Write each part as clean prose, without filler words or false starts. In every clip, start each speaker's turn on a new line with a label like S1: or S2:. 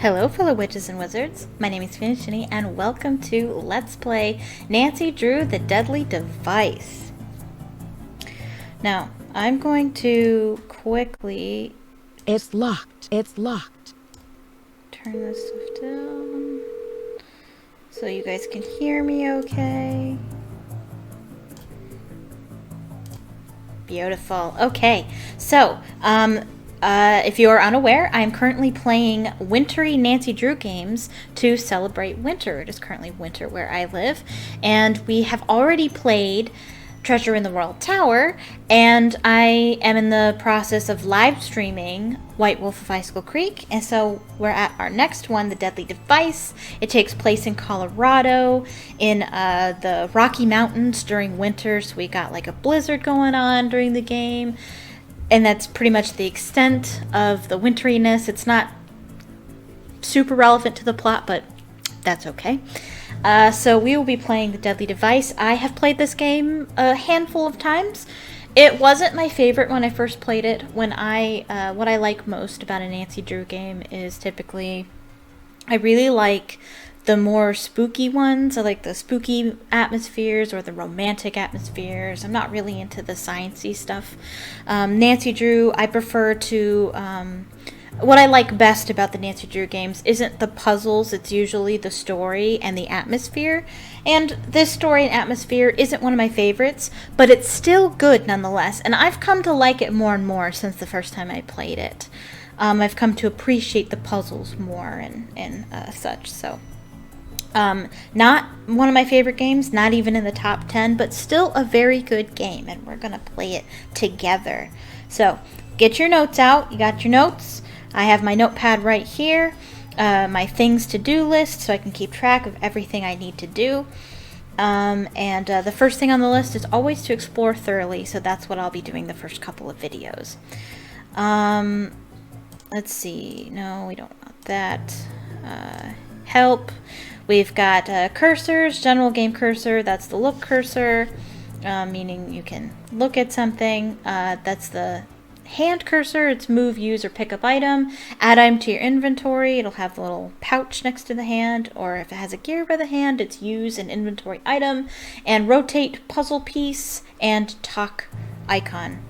S1: Hello fellow witches and wizards, my name is PhoenixGinny and welcome to Let's Play Nancy Drew the Deadly Device. Now, I'm going to quickly...
S2: It's locked. It's locked.
S1: Turn this stuff down so you guys can hear me okay. Beautiful. Okay, so, if you are unaware, I am currently playing wintry Nancy Drew games to celebrate winter. It is currently winter where I live, and we have already played Treasure in the Royal Tower, and I am in the process of live streaming White Wolf of Icicle Creek, and so we're at our next one, The Deadly Device. It takes place in Colorado, in the Rocky Mountains during winter, so we got like a blizzard going on during the game. And that's pretty much the extent of the winteriness. It's not super relevant to the plot, but that's okay. So we will be playing The Deadly Device. I have played this game a handful of times. It wasn't my favorite when I first played it. What I like most about a Nancy Drew game is typically, I really like the more spooky ones. I like the spooky atmospheres or the romantic atmospheres. I'm not really into the sciencey stuff. Nancy Drew, I prefer to... what I like best about the Nancy Drew games isn't the puzzles, it's usually the story and the atmosphere. And this story and atmosphere isn't one of my favorites, but it's still good nonetheless. And I've come to like it more and more since the first time I played it. I've come to appreciate the puzzles more and such, so... not one of my favorite games, not even in the top 10, but still a very good game, and we're going to play it together. So, get your notes out. You got your notes. I have my notepad right here, my things to do list, so I can keep track of everything I need to do. The first thing on the list is always to explore thoroughly, so that's what I'll be doing the first couple of videos. Let's see. No, we don't want that. Help. We've got cursors, general game cursor, that's the look cursor, meaning you can look at something. That's the hand cursor, it's move, use, or pick up item. Add item to your inventory, it'll have the little pouch next to the hand, or if it has a gear by the hand, it's use an inventory item. And rotate puzzle piece and talk icon.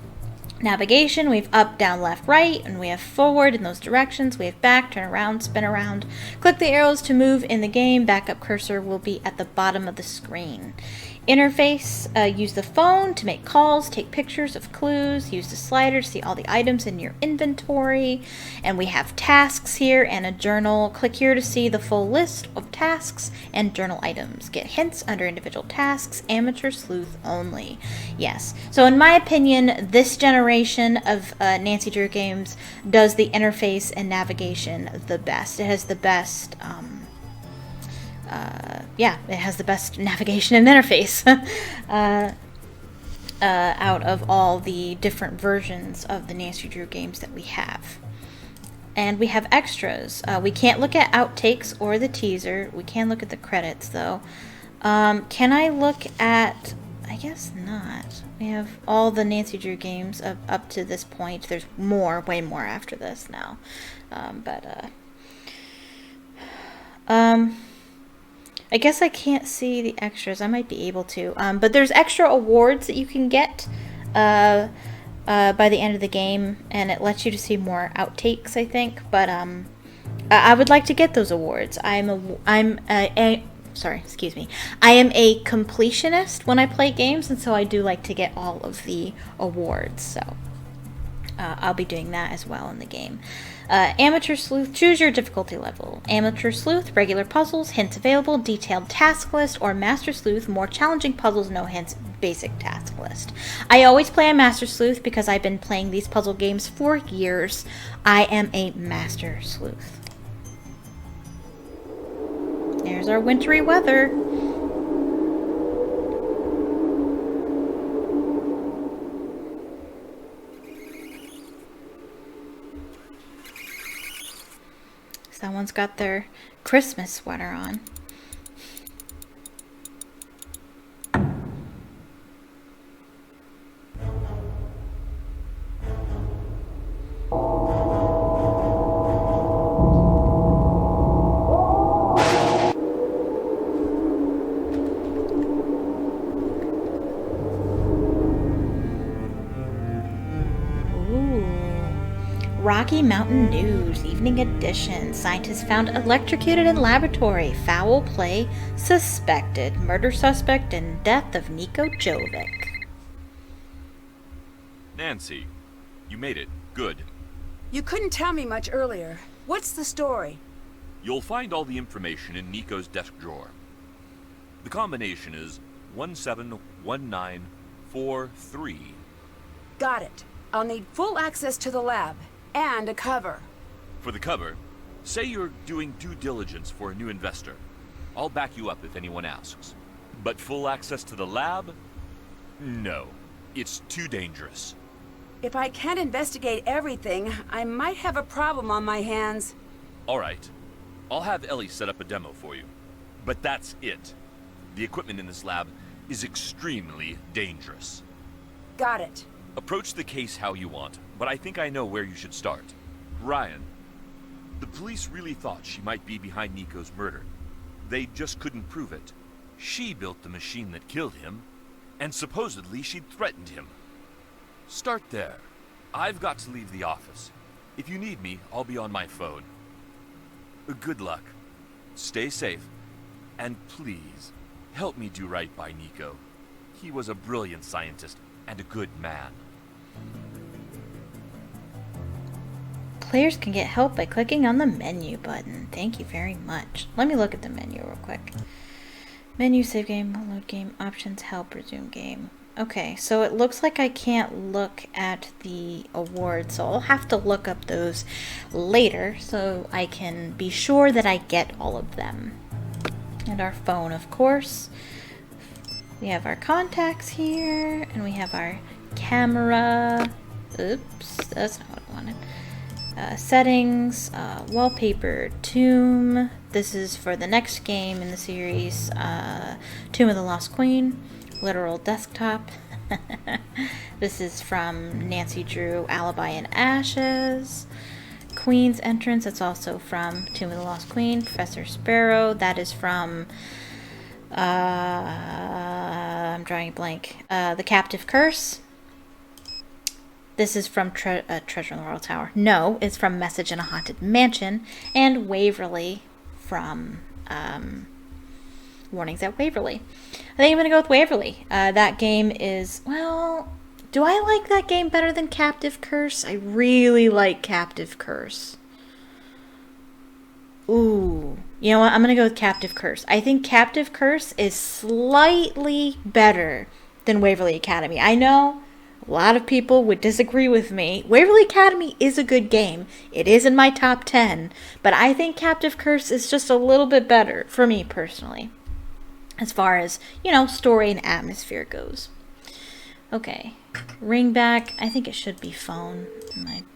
S1: Navigation, we have up, down, left, right, and we have forward in those directions. We have back, turn around, spin around. Click the arrows to move in the game. Backup cursor will be at the bottom of the screen. Interface, use the phone to make calls, take pictures of clues, use the slider to see all the items in your inventory. And we have tasks here and a journal. Click here to see the full list of tasks and journal items. Get hints under individual tasks, amateur sleuth only. Yes, so in my opinion, this generation of Nancy Drew games does the interface and navigation the best. It has the best... it has the best navigation and interface out of all the different versions of the Nancy Drew games that we have. And we have extras. We can't look at outtakes or the teaser. We can look at the credits, though. Can I look at... I guess not. We have all the Nancy Drew games up to this point. There's more, way more after this now. I guess I can't see the extras. I might be able to. But there's extra awards that you can get by the end of the game, and it lets you to see more outtakes, I think. But I would like to get those awards. I am a completionist when I play games, and so I do like to get all of the awards. So I'll be doing that as well in the game. Amateur Sleuth, choose your difficulty level. Amateur Sleuth, regular puzzles, hints available, detailed task list, or Master Sleuth, more challenging puzzles, no hints, basic task list. I always play a Master Sleuth because I've been playing these puzzle games for years. I am a Master Sleuth. There's our wintry weather. Someone's got their Christmas sweater on. Rocky Mountain News, Evening Edition. Scientists found electrocuted in laboratory. Foul play suspected. Murder suspect and death of Niko Jovic.
S3: Nancy, you made it. Good.
S4: You couldn't tell me much earlier. What's the story?
S3: You'll find all the information in Niko's desk drawer. The combination is 171943.
S4: Got it. I'll need full access to the lab and a cover.
S3: For the cover, say you're doing due diligence for a new investor. I'll back you up if anyone asks. But full access to the lab? No. It's too dangerous.
S4: If I can't investigate everything, I might have a problem on my hands.
S3: All right. I'll have Ellie set up a demo for you. But that's it. The equipment in this lab is extremely dangerous.
S4: Got it.
S3: Approach the case how you want, but I think I know where you should start. Ryan, the police really thought she might be behind Niko's murder. They just couldn't prove it. She built the machine that killed him, and supposedly she'd threatened him. Start there. I've got to leave the office. If you need me, I'll be on my phone. Good luck. Stay safe. And please, help me do right by Niko. He was a brilliant scientist and a good man.
S1: Players can get help by clicking on the menu button. Thank you very much. Let me look at the menu real quick. Menu, save game, load game, options, help, resume game. Okay, so it looks like I can't look at the awards, so I'll have to look up those later so I can be sure that I get all of them. And our phone, of course. We have our contacts here, and we have our camera. Oops, that's not what I wanted. Settings, wallpaper, tomb. This is for the next game in the series, Tomb of the Lost Queen. Literal desktop. This is from Nancy Drew, Alibi in Ashes. Queen's Entrance, that's also from Tomb of the Lost Queen. Professor Sparrow, that is from, I'm drawing a blank. The Captive Curse. This is from Treasure in the Royal Tower. No, it's from Message in a Haunted Mansion. And Waverly from Warnings at Waverly. I think I'm going to go with Waverly. That game is, well, do I like that game better than Captive Curse? I really like Captive Curse. Ooh. You know what? I'm going to go with Captive Curse. I think Captive Curse is slightly better than Waverly Academy. I know a lot of people would disagree with me. Waverly Academy is a good game. It is in my top 10. But I think Captive Curse is just a little bit better for me personally. As far as, you know, story and atmosphere goes. Okay. Ring back. I think it should be phone.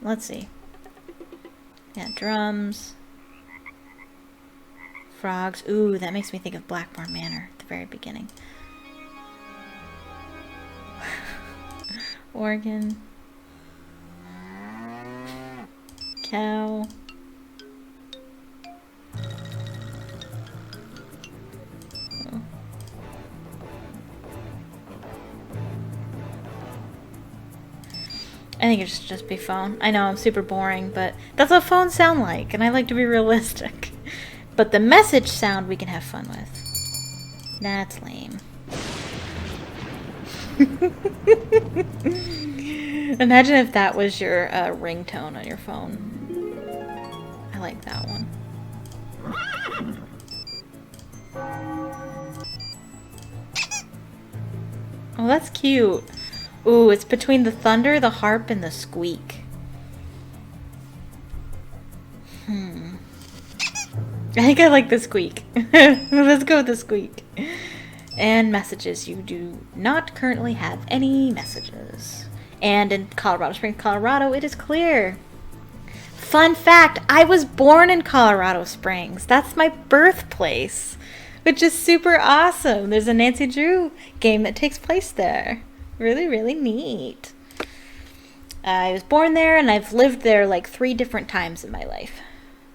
S1: Let's see. Yeah, drums. Frogs. Ooh, that makes me think of Blackmore Manor at the very beginning. Organ. Cow. I think it should just be phone. I know I'm super boring, but that's what phones sound like, and I like to be realistic. But the message sound we can have fun with. That's lame. Imagine if that was your ringtone on your phone. I like that one. Oh, that's cute. Ooh, it's between the thunder, the harp, and the squeak. I think I like the squeak. Let's go with the squeak. And messages. You do not currently have any messages. And in Colorado Springs, Colorado, it is clear. Fun fact, I was born in Colorado Springs. That's my birthplace, which is super awesome. There's a Nancy Drew game that takes place there. Really, really neat. I was born there, and I've lived there like 3 different times in my life.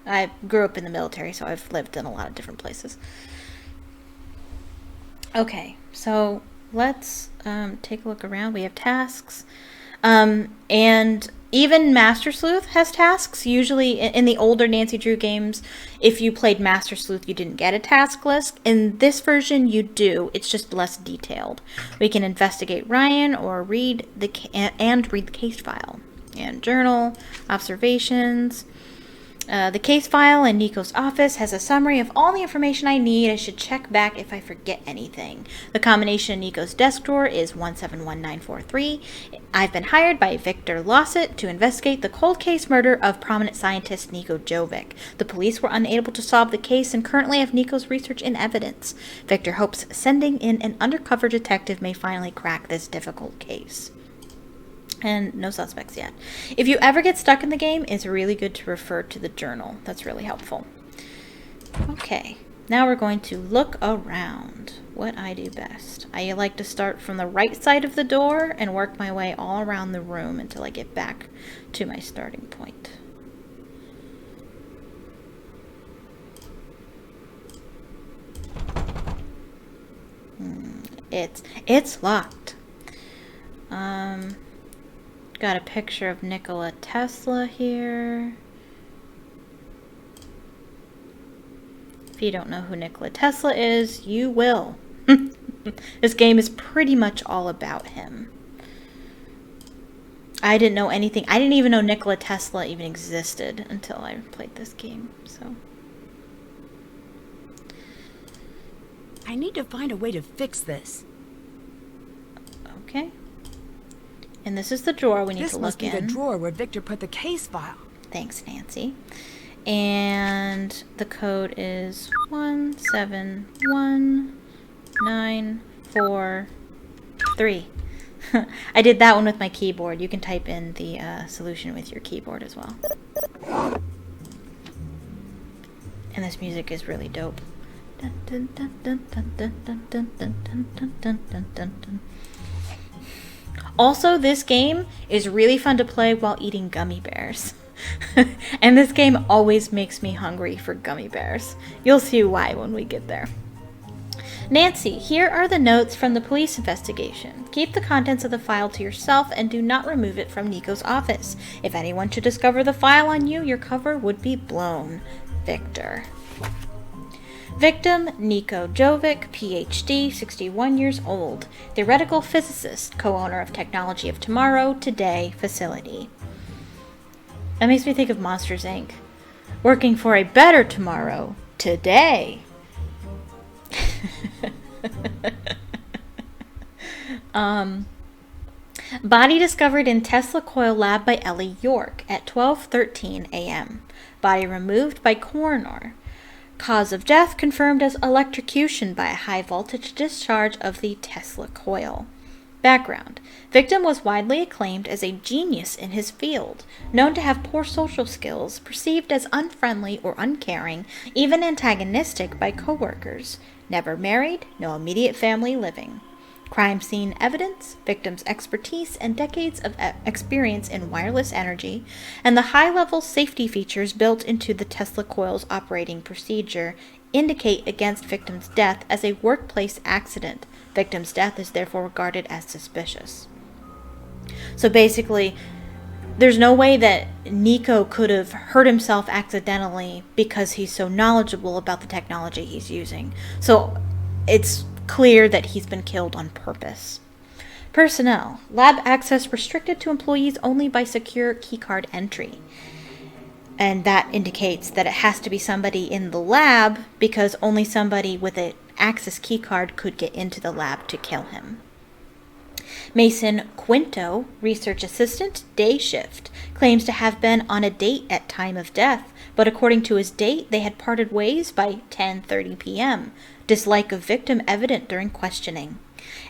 S1: I grew up in the military, so I've lived in a lot of different places. Okay, so let's take a look around. We have tasks. And Even Master Sleuth has tasks. Usually in the older Nancy Drew games, if you played Master Sleuth, you didn't get a task list. In this version, you do. It's just less detailed. We can investigate Ryan or read the case file and journal, observations. The case file in Niko's office has a summary of all the information I need. I should check back if I forget anything. The combination in Niko's desk drawer is 171943. I've been hired by Victor Lawsett to investigate the cold case murder of prominent scientist Niko Jovic. The police were unable to solve the case and currently have Niko's research in evidence. Victor hopes sending in an undercover detective may finally crack this difficult case. And no suspects yet. If you ever get stuck in the game, it's really good to refer to the journal. That's really helpful. Okay, now we're going to look around. What I do best. I like to start from the right side of the door and work my way all around the room until I get back to my starting point. It's locked. Got a picture of Nikola Tesla here. If you don't know who Nikola Tesla is, you will. This game is pretty much all about him. I didn't know anything. I didn't even know Nikola Tesla even existed until I played this game, so.
S4: I need to find a way to fix this.
S1: Okay. And this is the drawer we need to look in.
S4: This must be the drawer where Victor put the case file.
S1: Thanks, Nancy. And the code is 171943. I did that one with my keyboard. You can type in the solution with your keyboard as well. And this music is really dope. Also, this game is really fun to play while eating gummy bears. And this game always makes me hungry for gummy bears. You'll see why when we get there. Nancy, here are the notes from the police investigation. Keep the contents of the file to yourself and do not remove it from Niko's office. If anyone should discover the file on you, your cover would be blown. Victor. Victim, Niko Jovic, PhD, 61 years old. Theoretical physicist, co-owner of Technology of Tomorrow, Today facility. That makes me think of Monsters, Inc. Working for a better tomorrow, today. Body discovered in Tesla Coil lab by Ellie York at 12:13 a.m. Body removed by coroner. Cause of death confirmed as electrocution by a high voltage discharge of the Tesla coil. Background. Victim was widely acclaimed as a genius in his field, known to have poor social skills, perceived as unfriendly or uncaring, even antagonistic by coworkers. Never married, no immediate family living. Crime scene evidence, victim's expertise and decades of experience in wireless energy, and the high-level safety features built into the Tesla coil's operating procedure indicate against victim's death as a workplace accident. Victim's death is therefore regarded as suspicious. So basically, there's no way that Niko could have hurt himself accidentally because he's so knowledgeable about the technology he's using. So it's clear that he's been killed on purpose. Personnel. Lab access restricted to employees only by secure keycard entry. And that indicates that it has to be somebody in the lab because only somebody with an access keycard could get into the lab to kill him. Mason Quinto, research assistant, day shift, claims to have been on a date at time of death, but according to his date, they had parted ways by 10:30 p.m. Dislike of victim evident during questioning.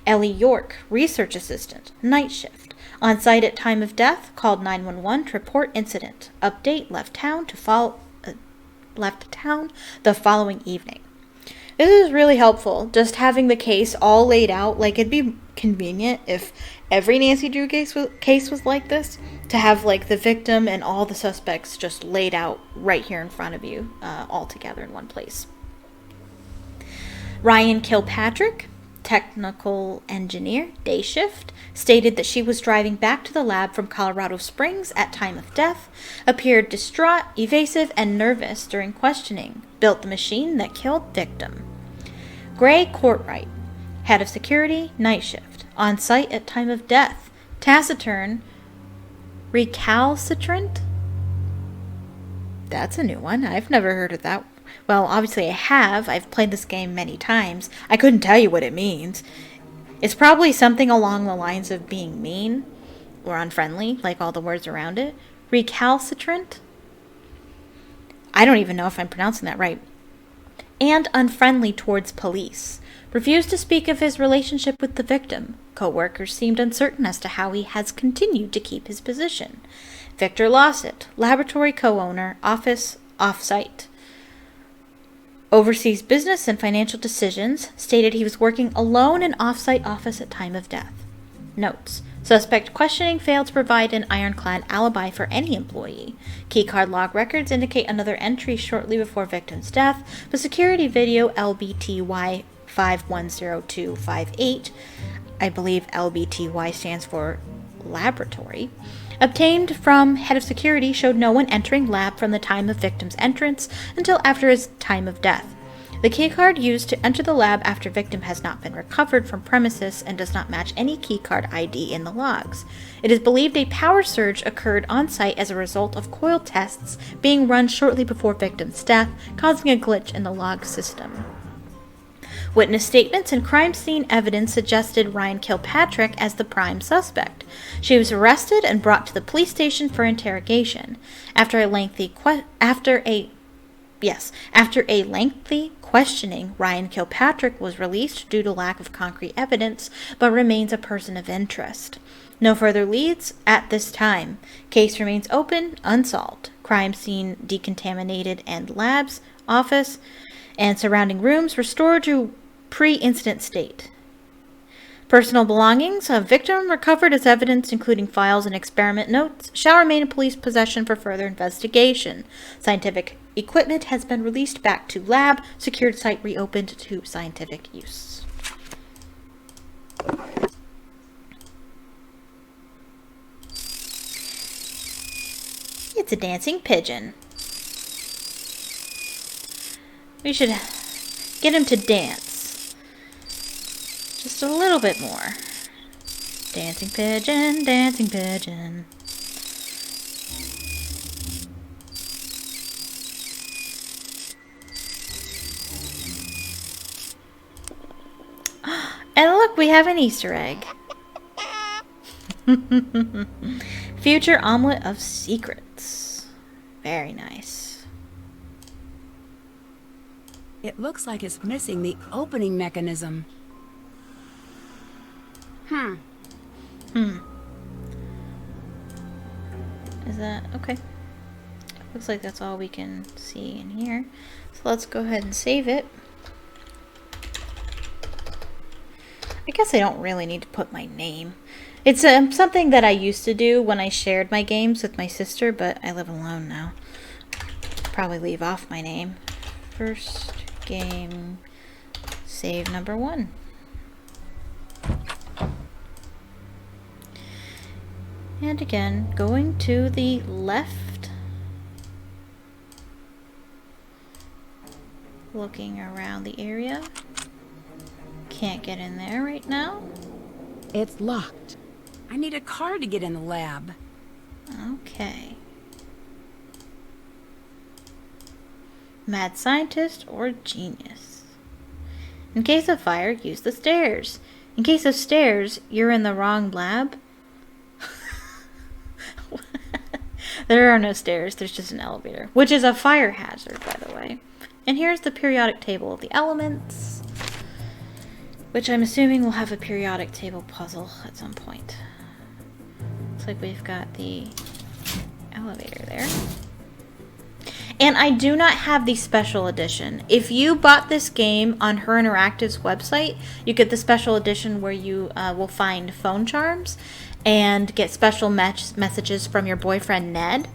S1: Ellie York, research assistant, night shift, on site at time of death, called 911 to report incident. Update, left town the following evening. This is really helpful, just having the case all laid out. Like, it'd be convenient if every Nancy Drew case was like this, to have, like, the victim and all the suspects just laid out right here in front of you, all together in one place. Ryan Kilpatrick, technical engineer, day shift, stated that she was driving back to the lab from Colorado Springs at time of death, appeared distraught, evasive, and nervous during questioning, built the machine that killed victim. Gray Courtright, head of security, night shift, on site at time of death, taciturn, recalcitrant? That's a new one. I've never heard of that. Well, obviously I have. I've played this game many times. I couldn't tell you what it means. It's probably something along the lines of being mean or unfriendly, like all the words around it. Recalcitrant? I don't even know if I'm pronouncing that right. And unfriendly towards police. Refused to speak of his relationship with the victim. Co-workers seemed uncertain as to how he has continued to keep his position. Victor Lawsett, laboratory co-owner, office off-site. Oversees business and financial decisions, stated he was working alone in off-site office at time of death. Notes. Suspect questioning failed to provide an ironclad alibi for any employee. Keycard log records indicate another entry shortly before victim's death, but security video LBTY 510258, I believe LBTY stands for laboratory, obtained from head of security showed no one entering lab from the time of victim's entrance until after his time of death. The keycard used to enter the lab after victim has not been recovered from premises and does not match any keycard ID in the logs. It is believed a power surge occurred on site as a result of coil tests being run shortly before victim's death, causing a glitch in the log system. Witness statements and crime scene evidence suggested Ryan Kilpatrick as the prime suspect. She was arrested and brought to the police station for interrogation. After a lengthy questioning, Ryan Kilpatrick was released due to lack of concrete evidence, but remains a person of interest. No further leads at this time. Case remains open, unsolved. Crime scene decontaminated and labs, office, and surrounding rooms restored to pre-incident state. Personal belongings of victim recovered as evidence, including files and experiment notes, shall remain in police possession for further investigation. Scientific equipment has been released back to lab. Secured site reopened to scientific use. It's a dancing pigeon. We should get him to dance. Just a little bit more. Dancing pigeon, dancing pigeon. And look, we have an Easter egg. Future omelet of secrets. Very nice.
S4: It looks like it's missing the opening mechanism.
S1: Is that okay? Looks like that's all we can see in here. So let's go ahead and save it. I guess I don't really need to put my name. It's something that I used to do when I shared my games with my sister, but I live alone now. Probably leave off my name. First game, save number 1. And again, going to the left, looking around the area. Can't get in there right now.
S2: It's locked.
S4: I need a card to get in the lab.
S1: Okay. Mad scientist or genius. In case of fire, use the stairs. In case of stairs, you're in the wrong lab. There are no stairs, there's just an elevator, which is a fire hazard, by the way. And here's the periodic table of the elements, which I'm assuming will have a periodic table puzzle at some point. Looks like we've got the elevator there. And I do not have the special edition. If you bought this game on Her Interactive's website, you get the special edition where you will find phone charms and get special messages from your boyfriend Ned.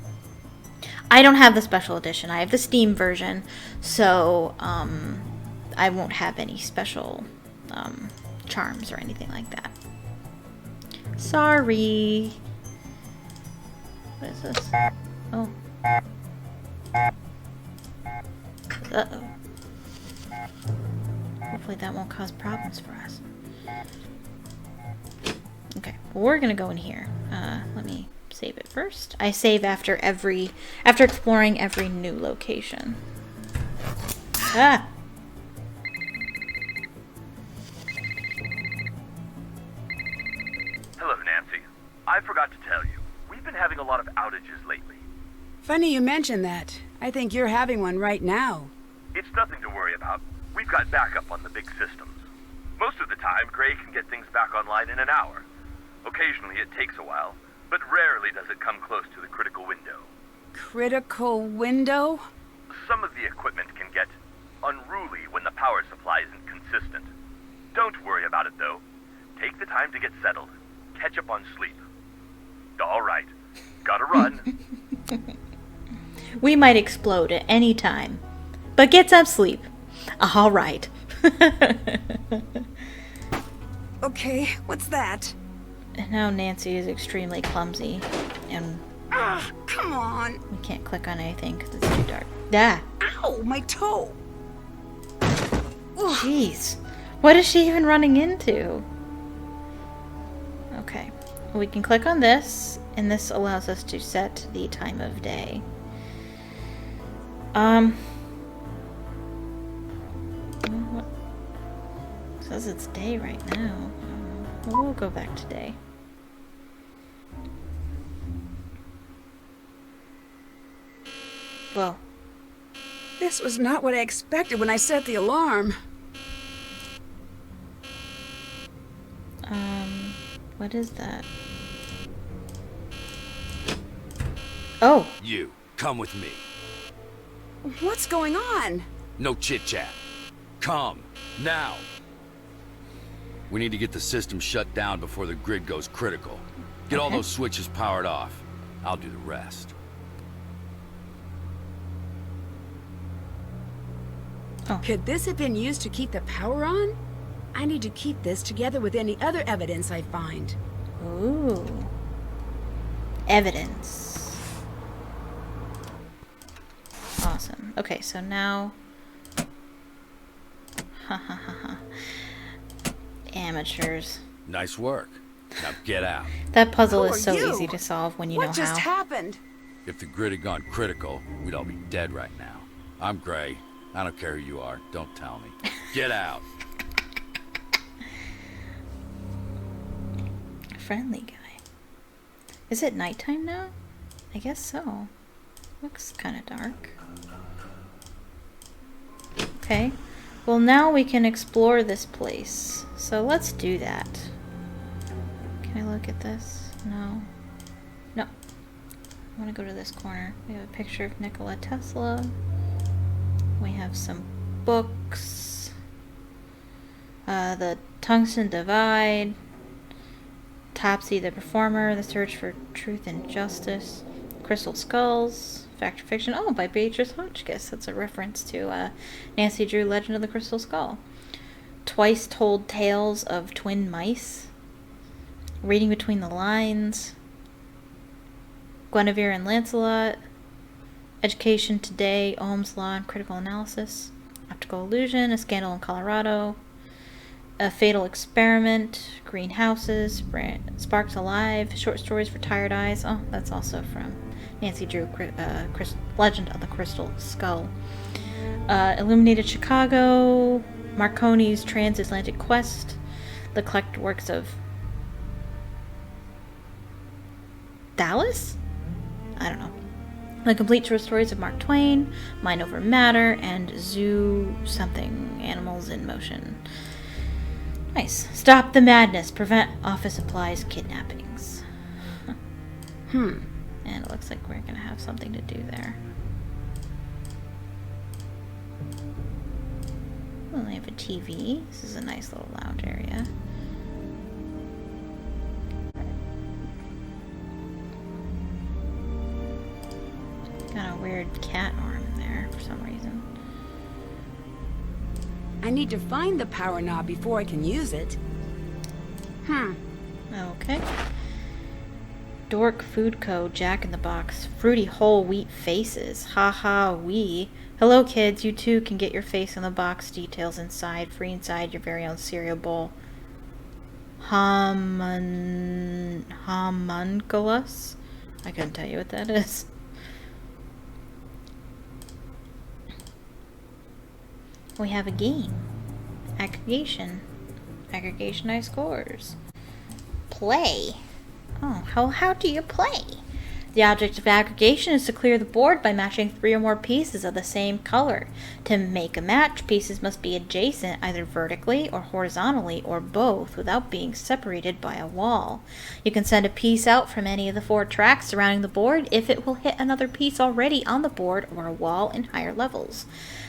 S1: I don't have the special edition. I have the Steam version, so I won't have any special charms or anything like that. Sorry. What is this? Oh. Uh-oh. Hopefully that won't cause problems for us. Okay, well, we're gonna go in here. Let me save it first. I save after exploring every new location. Ah!
S3: Hello, Nancy. I forgot to tell you. We've been having a lot of outages lately.
S4: Funny you mention that. I think you're having one right now.
S3: It's nothing to worry about. We've got backup on the big systems. Most of the time, Gray can get things back online in an hour. Occasionally it takes a while, but rarely does it come close to the critical window.
S4: Critical window?
S3: Some of the equipment can get unruly when the power supply isn't consistent. Don't worry about it, though. Take the time to get settled. Catch up on sleep. All right. Gotta run.
S1: We might explode at any time, but get some sleep. All right.
S4: Okay, what's that?
S1: Now Nancy is extremely clumsy, and
S4: Ah, come on.
S1: we can't click on anything because it's too dark. Ah!
S4: Ow, my toe.
S1: Jeez. What is she even running into? Okay. We can click on this, and this allows us to set the time of day. What? It says it's day right now. We'll go back to day. Whoa.
S4: This was not what I expected when I set the alarm.
S1: What is that? Oh!
S5: You, come with me.
S4: What's going on?
S5: No chit-chat. Come, now. We need to get the system shut down before the grid goes critical. Get all
S1: Okay.
S5: those switches powered off. I'll do the rest.
S4: Could this have been used to keep the power on? I need to keep this together with any other evidence I find.
S1: Ooh. Evidence. Awesome. Okay, so now... Ha ha ha ha. Amateurs.
S5: Nice work. Now get out.
S1: That puzzle
S4: Who
S1: is
S4: are
S1: so
S4: you?
S1: easy to solve when you
S4: What
S1: know
S4: just
S1: how.
S4: happened?
S5: If the grid had gone critical, we'd all be dead right now. I'm Gray. I don't care who you are. Don't tell me. Get out.
S1: Friendly guy. Is it nighttime now? I guess so. Looks kind of dark. Okay. Well, now we can explore this place. So let's do that. Can I look at this? No. No. I want to go to this corner. We have a picture of Nikola Tesla. We have some books. The Tungsten Divide. Topsy the Performer, The Search for Truth and Justice, Crystal Skulls, Fact or Fiction. Oh, by Beatrice Hotchkiss. That's a reference to Nancy Drew Legend of the Crystal Skull. Twice Told Tales of Twin Mice. Reading Between the Lines. Guinevere and Lancelot. Education Today, Ohm's Law and Critical Analysis. Optical Illusion, A Scandal in Colorado. A Fatal Experiment, Greenhouses, Sparks Alive, Short Stories for Tired Eyes. Oh, that's also from Nancy Drew, Legend of the Crystal Skull. Illuminated Chicago, Marconi's Transatlantic Quest, the collected works of Dallas? I don't know. The complete short stories of Mark Twain, Mind Over Matter, and Zoo something, Animals in Motion. Nice. Stop the madness. Prevent office supplies kidnappings. And it looks like we're gonna have something to do there. Well, they have a TV. This is a nice little lounge area. Got a weird cat arm there for some reason.
S4: I need to find the power knob before I can use it.
S1: Okay. Dork Food Co. Jack in the Box. Fruity whole wheat faces. Haha, wee. Hello kids, you too can get your face in the box. Details inside. Free inside your very own cereal bowl. Homunculus? I couldn't tell you what that is. We have a game. Aggregation. Aggregation high scores. Play. Oh, how do you play? The object of aggregation is to clear the board by matching 3 or more pieces of the same color. To make a match, pieces must be adjacent either vertically or horizontally or both without being separated by a wall. You can send a piece out from any of the 4 tracks surrounding the board if it will hit another piece already on the board or a wall in higher levels.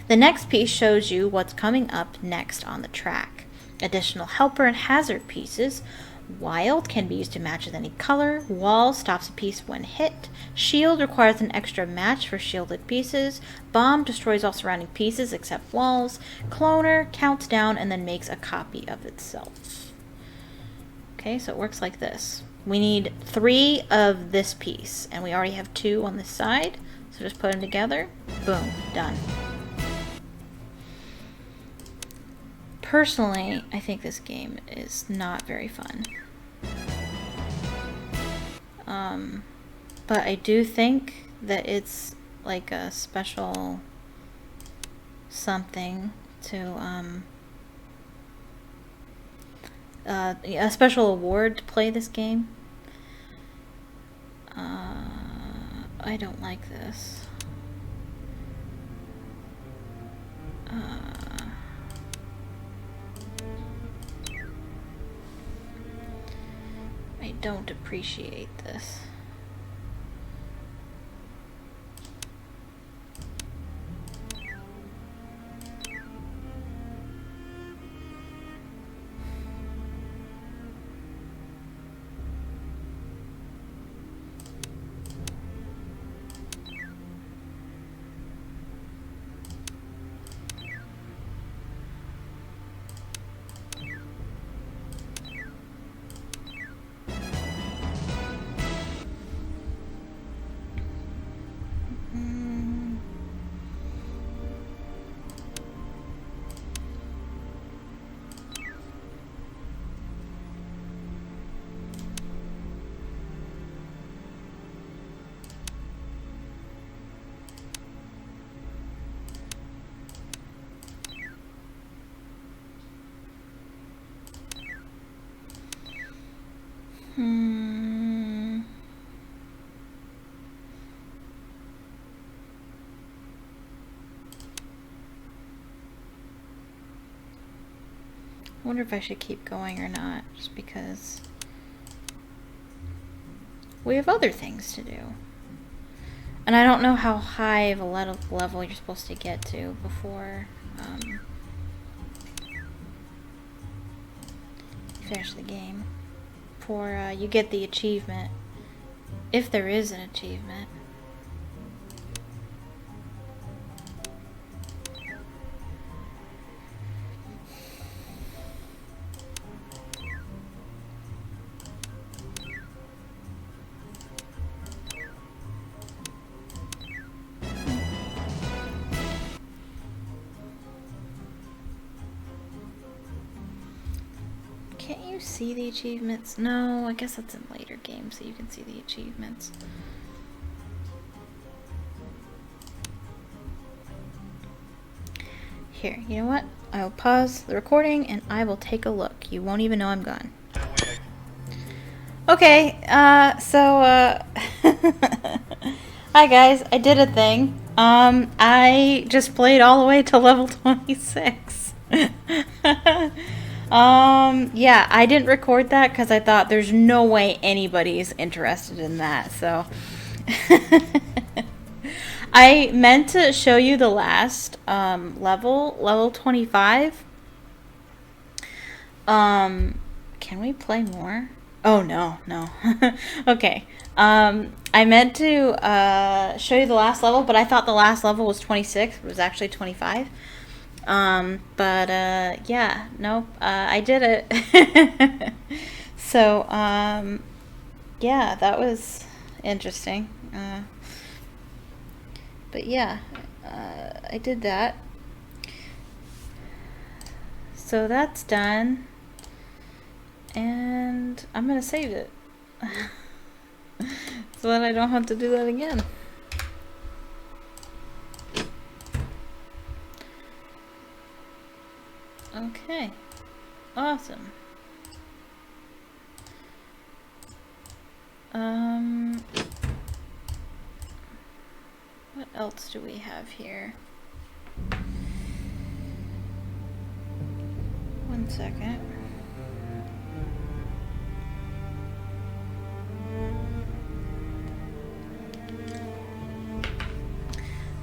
S1: The next piece shows you what's coming up next on the track. Additional helper and hazard pieces. Wild can be used to match with any color. Wall stops a piece when hit. Shield requires an extra match for shielded pieces. Bomb destroys all surrounding pieces except walls. Cloner counts down and then makes a copy of itself. Okay, so it works like this. We need 3 of this piece, and we already have 2 on this side. So just put them together. Boom, done. Personally, I think this game is not very fun. But I do think that it's like a special something to, a special award to play this game. I don't like this. I don't appreciate this. I wonder if I should keep going or not, just because we have other things to do. And I don't know how high of a level you're supposed to get to before you finish the game. Before you get the achievement. If there is an achievement. Can't you see the achievements? No, I guess that's in later games that you can see the achievements. Here, you know what? I will pause the recording and I will take a look. You won't even know I'm gone. Okay, hi guys, I did a thing. I just played all the way to level 26. Yeah, I didn't record that because I thought there's no way anybody's interested in that, so. I meant to show you the last, level 25. Can we play more? Oh, no. Okay. I meant to, show you the last level, but I thought the last level was 26. It was actually 25. Yeah, nope, I did it. So, yeah, that was interesting. But yeah, I did that. So that's done. And I'm going to save it. So that I don't have to do that again. Okay. Awesome. What else do we have here? One second.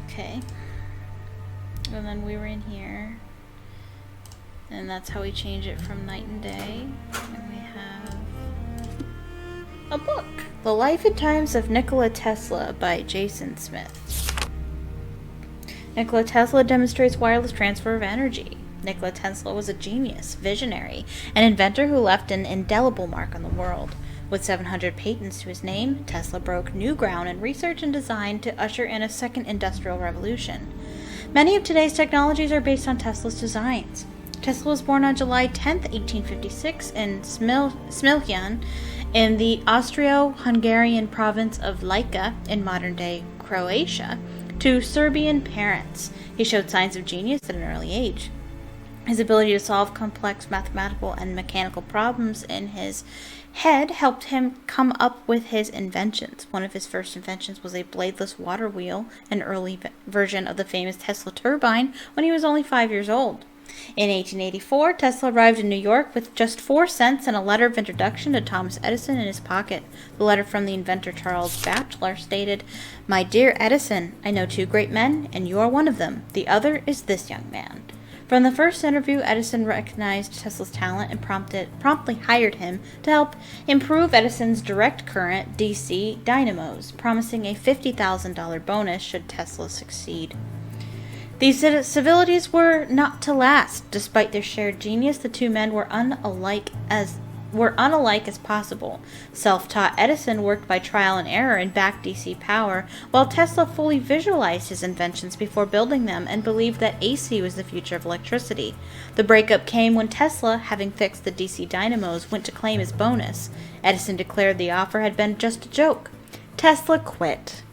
S1: Okay. And then we were in here. And that's how we change it from night and day. And we have a book. The Life and Times of Nikola Tesla by Jason Smith. Nikola Tesla demonstrates wireless transfer of energy. Nikola Tesla was a genius, visionary, and inventor who left an indelible mark on the world. With 700 patents to his name, Tesla broke new ground in research and design to usher in a second industrial revolution. Many of today's technologies are based on Tesla's designs. Tesla was born on July 10, 1856 in Smiljan in the Austro-Hungarian province of Lika in modern-day Croatia to Serbian parents. He showed signs of genius at an early age. His ability to solve complex mathematical and mechanical problems in his head helped him come up with his inventions. One of his first inventions was a bladeless water wheel, an early version of the famous Tesla turbine, when he was only 5 years old. In 1884, Tesla arrived in New York with just 4 cents and a letter of introduction to Thomas Edison in his pocket. The letter from the inventor Charles Batchelor stated, "My dear Edison, I know 2 great men, and you are one of them. The other is this young man." From the first interview, Edison recognized Tesla's talent and promptly hired him to help improve Edison's direct current DC dynamos, promising a $50,000 bonus should Tesla succeed. These civilities were not to last. Despite their shared genius, the 2 men were unalike as possible. Self-taught Edison worked by trial and error in back DC power, while Tesla fully visualized his inventions before building them and believed that AC was the future of electricity. The breakup came when Tesla, having fixed the DC dynamos, went to claim his bonus. Edison declared the offer had been just a joke. Tesla quit.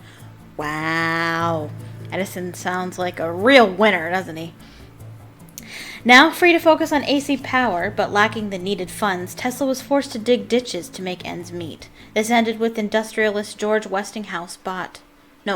S1: Wow. Edison sounds like a real winner, doesn't he? Now free to focus on AC power, but lacking the needed funds, Tesla was forced to dig ditches to make ends meet. This ended with when industrialist George Westinghouse bought the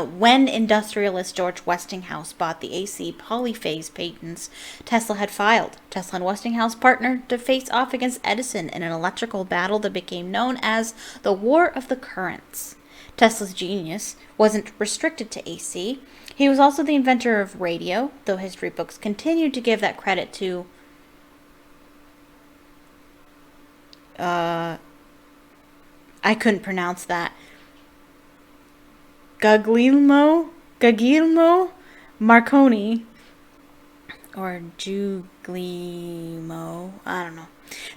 S1: AC polyphase patents Tesla had filed. Tesla and Westinghouse partnered to face off against Edison in an electrical battle that became known as the War of the Currents. Tesla's genius wasn't restricted to AC. He was also the inventor of radio, though history books continued to give that credit to I couldn't pronounce that. Guglielmo Marconi, or Guglielmo, I don't know.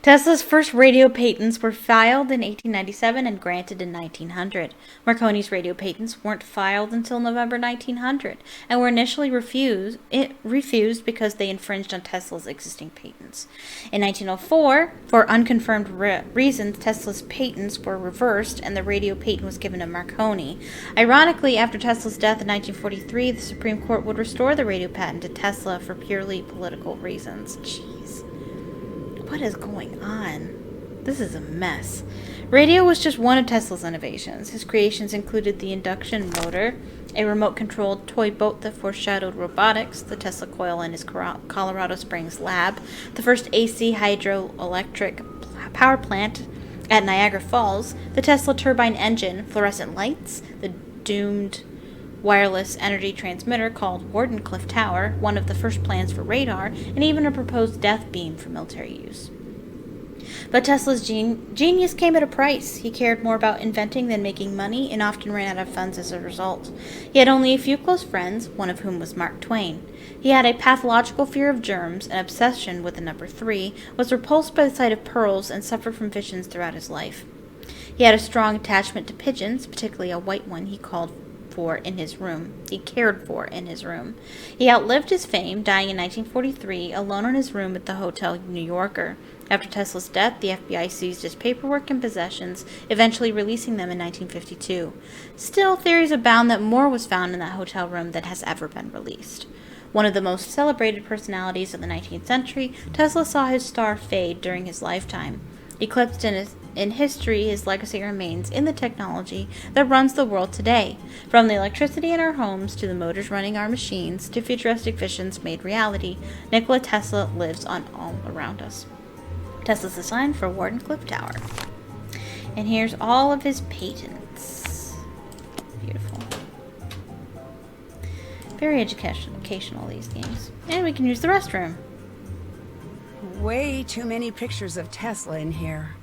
S1: Tesla's first radio patents were filed in 1897 and granted in 1900. Marconi's radio patents weren't filed until November 1900 and were initially refused because they infringed on Tesla's existing patents. In 1904, for unconfirmed reasons, Tesla's patents were reversed and the radio patent was given to Marconi. Ironically, after Tesla's death in 1943, the Supreme Court would restore the radio patent to Tesla for purely political reasons. Jeez. What is going on? This is a mess. Radio was just one of Tesla's innovations. His creations included the induction motor, a remote-controlled toy boat that foreshadowed robotics, the Tesla Coil in his Colorado Springs lab, the first AC hydroelectric power plant at Niagara Falls, the Tesla turbine engine, fluorescent lights, the doomed wireless energy transmitter called Wardenclyffe Tower, one of the first plans for radar, and even a proposed death beam for military use. But Tesla's genius came at a price. He cared more about inventing than making money and often ran out of funds as a result. He had only a few close friends, one of whom was Mark Twain. He had a pathological fear of germs, an obsession with the number 3, was repulsed by the sight of pearls, and suffered from visions throughout his life. He had a strong attachment to pigeons, particularly a white one he cared for in his room. He outlived his fame, dying in 1943, alone in his room at the Hotel New Yorker. After Tesla's death, the FBI seized his paperwork and possessions, eventually releasing them in 1952. Still, theories abound that more was found in that hotel room than has ever been released. One of the most celebrated personalities of the 19th century, Tesla saw his star fade during his lifetime. Eclipsed in history, his legacy remains in the technology that runs the world today. From the electricity in our homes, to the motors running our machines, to futuristic visions made reality, Nikola Tesla lives on all around us. Tesla's designed for Wardenclyffe Tower. And here's all of his patents. Beautiful. Very educational, these games. And we can use the restroom.
S4: Way too many pictures of Tesla in here.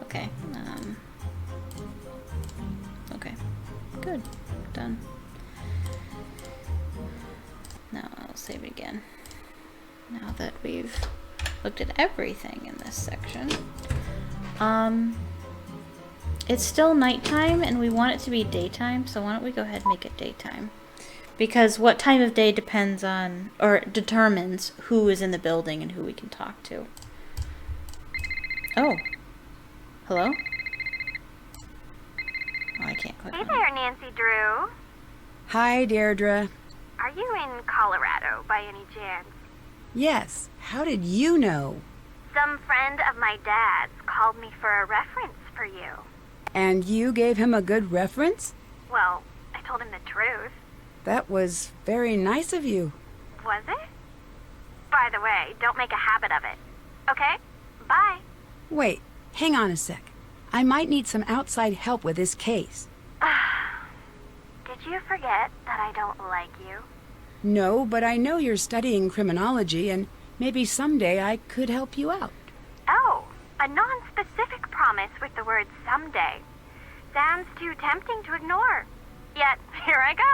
S1: Okay. Okay. Good. Done. Now I'll save it again. Now that we've looked at everything in this section. It's still nighttime and we want it to be daytime, so why don't we go ahead and make it daytime? Because what time of day depends on, or determines who is in the building and who we can talk to. Oh. Hello? Oh, I can't click
S6: Hey
S1: on it.
S6: there, Nancy Drew.
S4: Hi, Deirdre.
S6: Are you in Colorado by any chance?
S4: Yes, how did you know?
S6: Some friend of my dad's called me for a reference for you.
S4: And you gave him a good reference?
S6: Well, I told him the truth.
S4: That was very nice of you.
S6: Was it? By the way, don't make a habit of it. Okay? Bye.
S4: Wait, hang on a sec. I might need some outside help with this case.
S6: Did you forget that I don't like you?
S4: No, but I know you're studying criminology, and maybe someday I could help you out.
S6: Oh, a non-specific promise with the word someday. Sounds too tempting to ignore. Yet, here I go.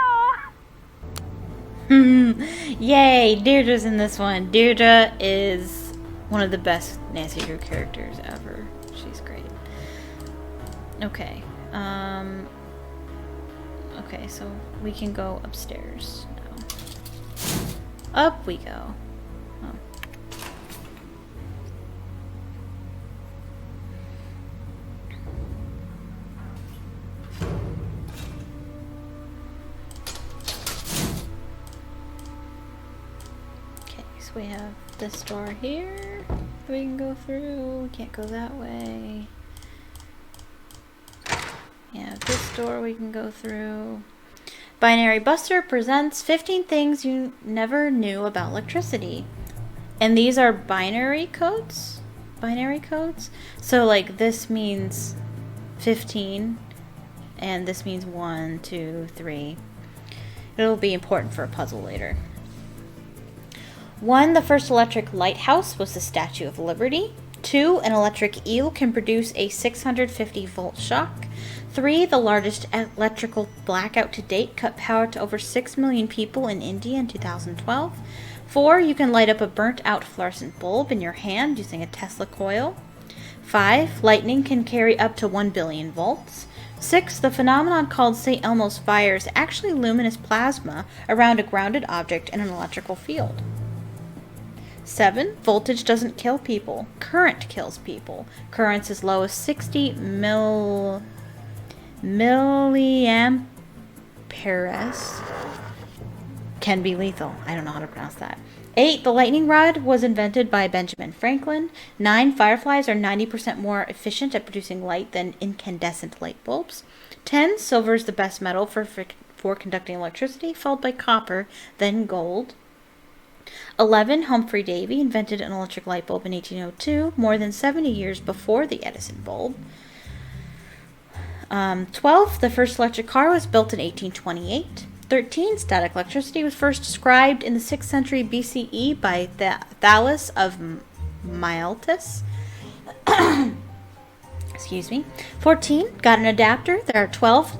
S1: Yay! Deirdre's in this one. Deirdre is one of the best Nancy Drew characters ever. She's great. Okay. Okay, so we can go upstairs now. Up we go. Oh. Okay, so we have this door here we can go through. We can't go that way. Yeah, this door we can go through. Binary Buster presents 15 things you never knew about electricity. And these are binary codes? Binary codes? So like this means 15 and this means 1, 2, 3. It'll be important for a puzzle later. 1. The first electric lighthouse was the Statue of Liberty. 2. An electric eel can produce a 650 volt shock. 3. The largest electrical blackout to date cut power to over 6 million people in India in 2012. 4. You can light up a burnt out fluorescent bulb in your hand using a Tesla coil. 5. Lightning can carry up to 1 billion volts. 6. The phenomenon called St. Elmo's fire is actually luminous plasma around a grounded object in an electrical field. 7. Voltage doesn't kill people. Current kills people. Currents as low as 60 milliamperes can be lethal. I don't know how to pronounce that. 8. The lightning rod was invented by Benjamin Franklin. 9. Fireflies are 90% more efficient at producing light than incandescent light bulbs. 10. Silver is the best metal for conducting electricity, followed by copper, then gold. 11. Humphrey Davy invented an electric light bulb in 1802, more than 70 years before the Edison bulb. 12. The first electric car was built in 1828. 13. Static electricity was first described in the 6th century BCE by Thales of Miletus. Excuse me. 14. Got an adapter. There are 12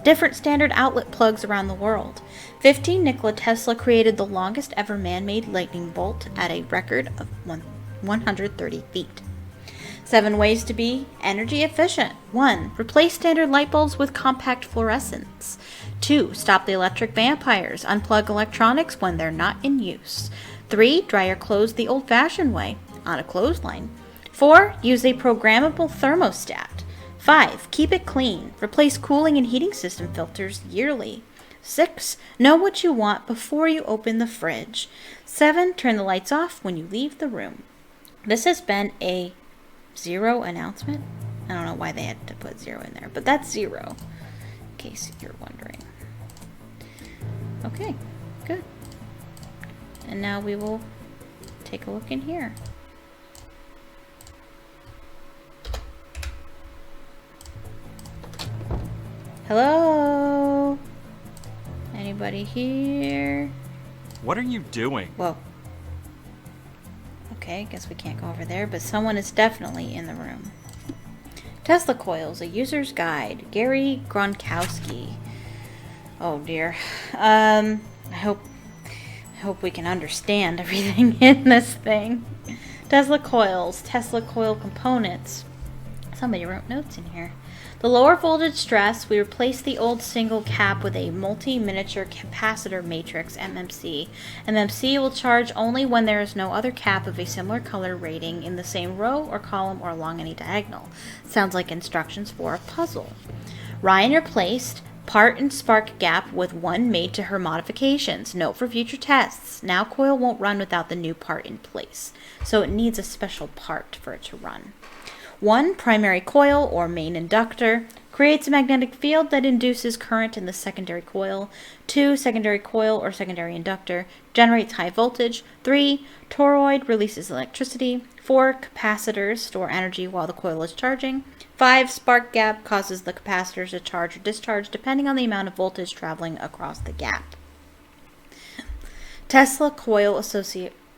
S1: different standard outlet plugs around the world. 15. Nikola Tesla created the longest ever man-made lightning bolt at a record of 130 feet. 7 ways to be energy efficient. 1. Replace standard light bulbs with compact fluorescents. 2. Stop the electric vampires. Unplug electronics when they're not in use. 3. Dry your clothes the old-fashioned way, on a clothesline. 4. Use a programmable thermostat. 5. Keep it clean. Replace cooling and heating system filters yearly. 6. Know what you want before you open the fridge. 7. Turn the lights off when you leave the room. This has been a 0 announcement. I don't know why they had to put 0 in there, but that's 0, in case you're wondering. Okay, good. And now we will take a look in here. Hello? Anybody here?
S7: What are you doing?
S1: Whoa. Okay, guess we can't go over there, but someone is definitely in the room. Tesla Coils, a user's guide. Gary Gronkowski. Oh dear. I hope we can understand everything in this thing. Tesla Coils, Tesla coil components. Somebody wrote notes in here. The lower voltage stress, we replace the old single cap with a multi-miniature capacitor matrix, MMC. MMC will charge only when there is no other cap of a similar color rating in the same row or column or along any diagonal. Sounds like instructions for a puzzle. Ryan replaced part and spark gap with one made to her modifications. Note for future tests. Now Coil won't run without the new part in place, so it needs a special part for it to run. 1. Primary coil or main inductor creates a magnetic field that induces current in the secondary coil. 2. Secondary coil or secondary inductor generates high voltage. 3. Toroid releases electricity. 4. Capacitors store energy while the coil is charging. 5. Spark gap causes the capacitors to charge or discharge depending on the amount of voltage traveling across the gap. Tesla coil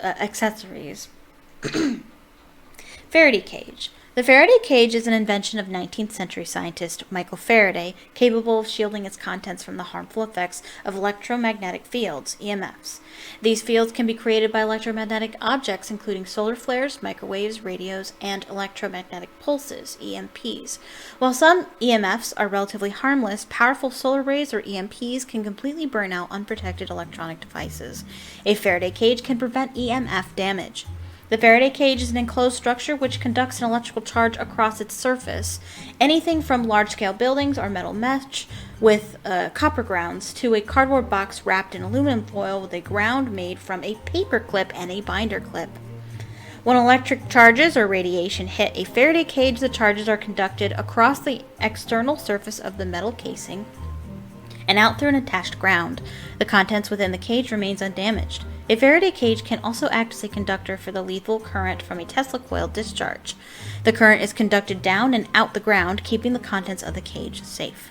S1: accessories. Faraday cage. The Faraday cage is an invention of 19th century scientist Michael Faraday, capable of shielding its contents from the harmful effects of electromagnetic fields, EMFs. These fields can be created by electromagnetic objects, including solar flares, microwaves, radios, and electromagnetic pulses, EMPs. While some EMFs are relatively harmless, powerful solar rays, or EMPs, can completely burn out unprotected electronic devices. A Faraday cage can prevent EMF damage. The Faraday cage is an enclosed structure which conducts an electrical charge across its surface. Anything from large-scale buildings or metal mesh with copper grounds to a cardboard box wrapped in aluminum foil with a ground made from a paper clip and a binder clip. When electric charges or radiation hit a Faraday cage, the charges are conducted across the external surface of the metal casing and out through an attached ground. The contents within the cage remains undamaged. A Faraday cage can also act as a conductor for the lethal current from a Tesla coil discharge. The current is conducted down and out the ground, keeping the contents of the cage safe.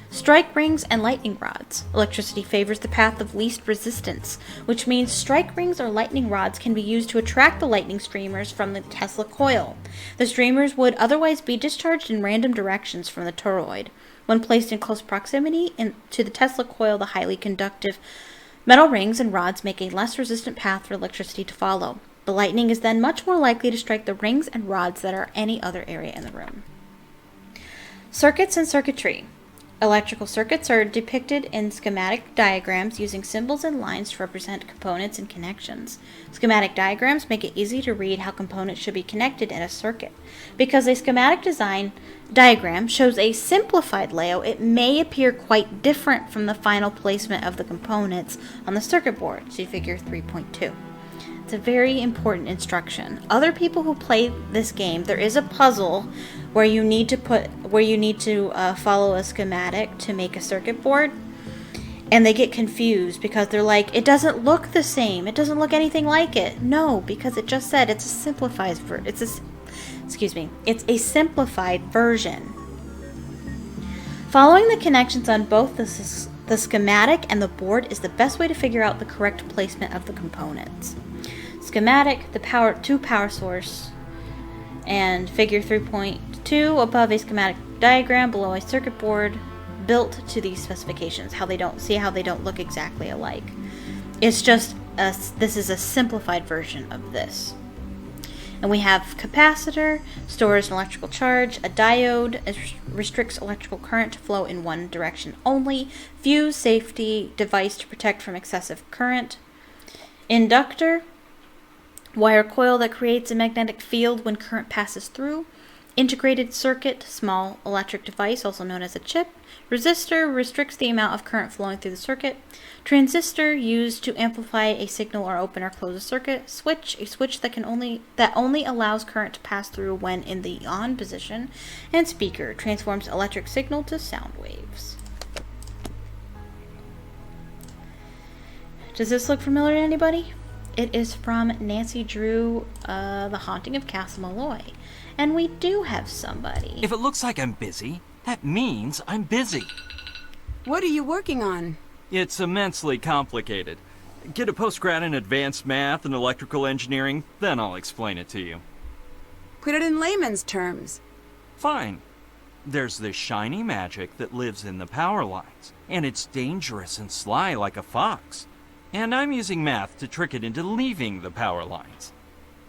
S1: Strike rings and lightning rods. Electricity favors the path of least resistance, which means strike rings or lightning rods can be used to attract the lightning streamers from the Tesla coil. The streamers would otherwise be discharged in random directions from the toroid. When placed in close proximity to the Tesla coil, the highly conductive metal rings and rods make a less resistant path for electricity to follow. The lightning is then much more likely to strike the rings and rods that are any other area in the room. Circuits and circuitry. Electrical circuits are depicted in schematic diagrams using symbols and lines to represent components and connections. Schematic diagrams make it easy to read how components should be connected in a circuit. Because a schematic design diagram shows a simplified layout, it may appear quite different from the final placement of the components on the circuit board. See Figure 3.2. It's a very important instruction. Other people who play this game, there is a puzzle where you need to follow a schematic to make a circuit board, and they get confused because they're like, it doesn't look the same, it doesn't look anything like it. No, because it just said it's a simplified simplified version. Following the connections on both the The schematic and the board is the best way to figure out the correct placement of the components. Schematic, the power source, and figure 3.2 above a schematic diagram below a circuit board built to these specifications. How they don't look exactly alike. It's just this is a simplified version of this. And we have capacitor, stores an electrical charge, a diode restricts electrical current to flow in one direction only, fuse safety device to protect from excessive current, inductor, wire coil that creates a magnetic field when current passes through, integrated circuit, small electric device also known as a chip, resistor restricts the amount of current flowing through the circuit, transistor used to amplify a signal or open or close a circuit, switch, a switch that only allows current to pass through when in the on position, and speaker transforms electric signal to sound waves. Does this look familiar to anybody? It is from Nancy Drew, The Haunting of Castle Malloy. And we do have somebody.
S7: If it looks like I'm busy, that means I'm busy.
S4: What are you working on?
S7: It's immensely complicated. Get a postgrad in advanced math and electrical engineering, then I'll explain it to you.
S4: Put it in layman's terms.
S7: Fine. There's this shiny magic that lives in the power lines, and it's dangerous and sly like a fox. And I'm using math to trick it into leaving the power lines,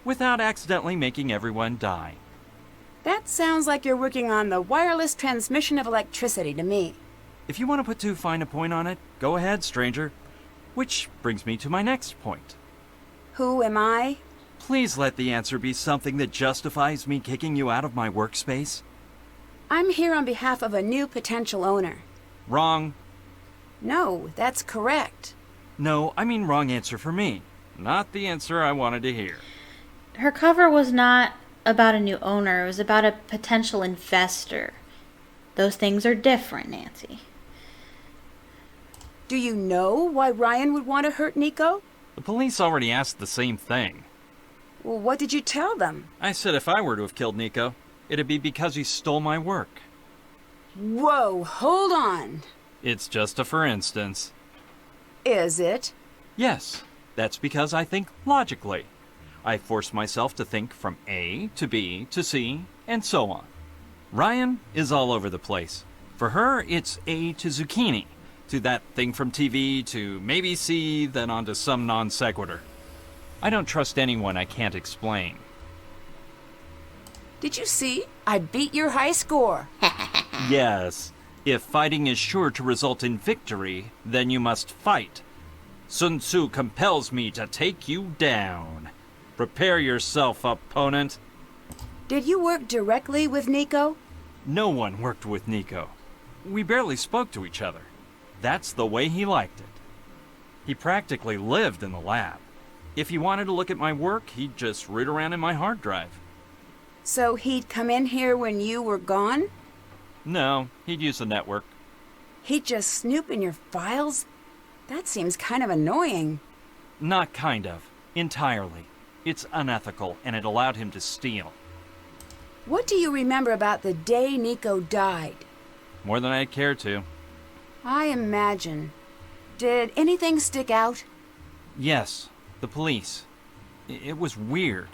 S7: without accidentally making everyone die.
S4: That sounds like you're working on the wireless transmission of electricity to me.
S7: If you want to put too fine a point on it, go ahead, stranger. Which brings me to my next point.
S4: Who am I?
S7: Please let the answer be something that justifies me kicking you out of my workspace.
S4: I'm here on behalf of a new potential owner.
S7: Wrong.
S4: No, that's correct.
S7: No, I mean wrong answer for me. Not the answer I wanted to hear.
S1: Her cover was not about a new owner. It was about a potential investor. Those things are different, Nancy.
S4: Do you know why Ryan would want to hurt Niko?
S7: The police already asked the same thing.
S4: Well, what did you tell them?
S7: I said if I were to have killed Niko, it'd be because he stole my work.
S4: Whoa, hold on.
S7: It's just a for instance.
S4: Is it?
S7: Yes, that's because I think logically. I force myself to think from A to B to C, and so on. Ryan is all over the place. For her, it's A to zucchini, to that thing from TV, to maybe C, then on to some non sequitur. I don't trust anyone I can't explain.
S4: Did you see? I beat your high score.
S7: Yes, if fighting is sure to result in victory, then you must fight. Sun Tzu compels me to take you down. Prepare yourself, opponent.
S4: Did you work directly with Niko?
S7: No one worked with Niko. We barely spoke to each other. That's the way he liked it. He practically lived in the lab. If he wanted to look at my work, he'd just root around in my hard drive.
S4: So he'd come in here when you were gone?
S7: No, he'd use the network.
S4: He'd just snoop in your files? That seems kind of annoying.
S7: Not kind of. Entirely. It's unethical, and it allowed him to steal.
S4: What do you remember about the day Niko died?
S7: More than I'd care to.
S4: I imagine. Did anything stick out?
S7: Yes, the police. It was weird.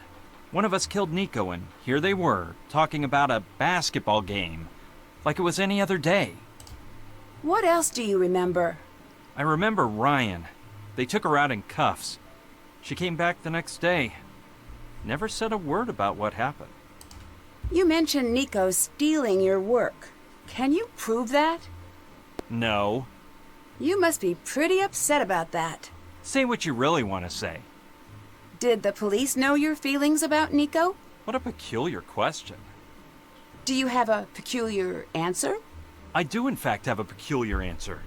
S7: One of us killed Niko, and here they were, talking about a basketball game. Like it was any other day.
S4: What else do you remember?
S7: I remember Ryan. They took her out in cuffs. She came back the next day. Never said a word about what happened.
S4: You mentioned Niko stealing your work. Can you prove that?
S7: No.
S4: You must be pretty upset about that.
S7: Say what you really want to say.
S4: Did the police know your feelings about Niko?
S7: What a peculiar question.
S4: Do you have a peculiar answer?
S7: I do in fact have a peculiar answer.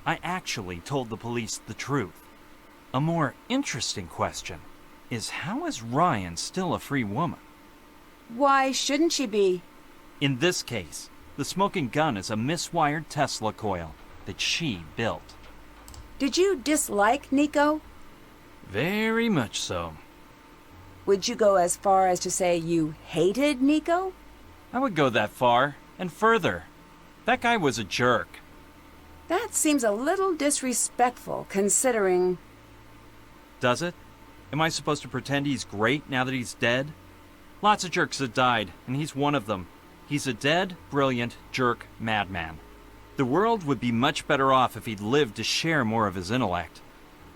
S7: I actually told the police the truth. A more interesting question is, how is Ryan still a free woman?
S4: Why shouldn't she be?
S7: In this case, the smoking gun is a miswired Tesla coil that she built.
S4: Did you dislike Niko?
S7: Very much so.
S4: Would you go as far as to say you hated Niko?
S7: I would go that far, and further. That guy was a jerk.
S4: That seems a little disrespectful, considering...
S7: Does it? Am I supposed to pretend he's great now that he's dead? Lots of jerks have died, and he's one of them. He's a dead, brilliant, jerk madman. The world would be much better off if he'd lived to share more of his intellect.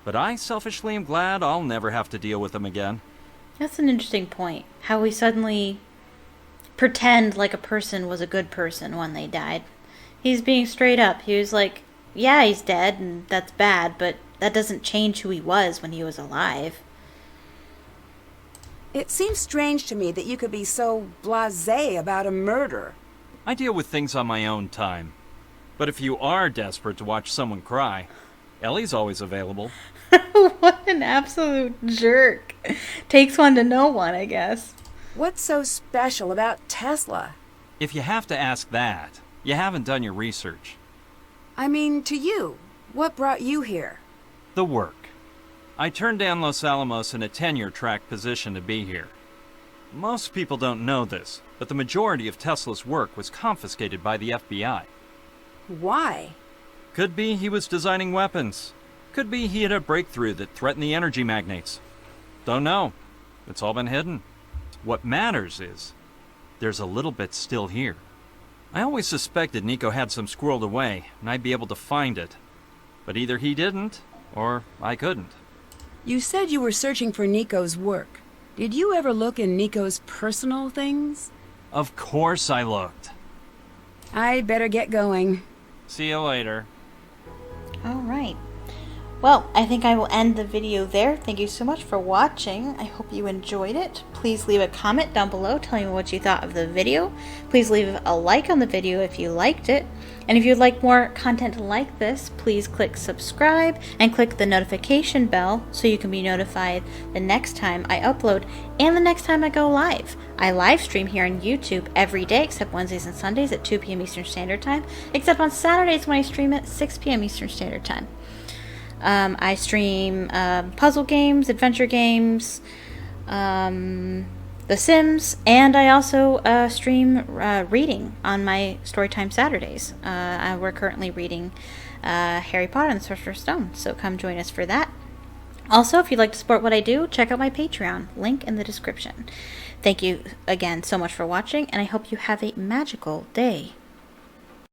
S7: But I selfishly am glad I'll never have to deal with him again.
S1: That's an interesting point. How we suddenly pretend like a person was a good person when they died. He's being straight up. He was like, yeah, he's dead, and that's bad, but that doesn't change who he was when he was alive.
S4: It seems strange to me that you could be so blasé about a murder.
S7: I deal with things on my own time. But if you are desperate to watch someone cry, Ellie's always available.
S1: What an absolute jerk. Takes one to know one, I guess.
S4: What's so special about Tesla?
S7: If you have to ask that, you haven't done your research.
S4: I mean, to you. What brought you here?
S7: The work. I turned down Los Alamos in a tenure-track position to be here. Most people don't know this, but the majority of Tesla's work was confiscated by the FBI.
S4: Why?
S7: Could be he was designing weapons. Could be he had a breakthrough that threatened the energy magnates. Don't know. It's all been hidden. What matters is, there's a little bit still here. I always suspected Niko had some squirreled away, and I'd be able to find it. But either he didn't, or I couldn't.
S4: You said you were searching for Niko's work. Did you ever look in Niko's personal things?
S7: Of course I looked.
S4: I'd better get going.
S7: See you later.
S1: All right. Well, I think I will end the video there. Thank you so much for watching. I hope you enjoyed it. Please leave a comment down below telling me what you thought of the video. Please leave a like on the video if you liked it. And if you'd like more content like this, please click subscribe and click the notification bell so you can be notified the next time I upload and the next time I go live. I live stream here on YouTube every day except Wednesdays and Sundays at 2 p.m. Eastern Standard Time, except on Saturdays when I stream at 6 p.m. Eastern Standard Time. I stream puzzle games, adventure games, The Sims, and I also stream reading on my Storytime Saturdays. We're currently reading Harry Potter and the Sorcerer's Stone, so come join us for that. Also, if you'd like to support what I do, check out my Patreon, link in the description. Thank you again so much for watching, and I hope you have a magical day.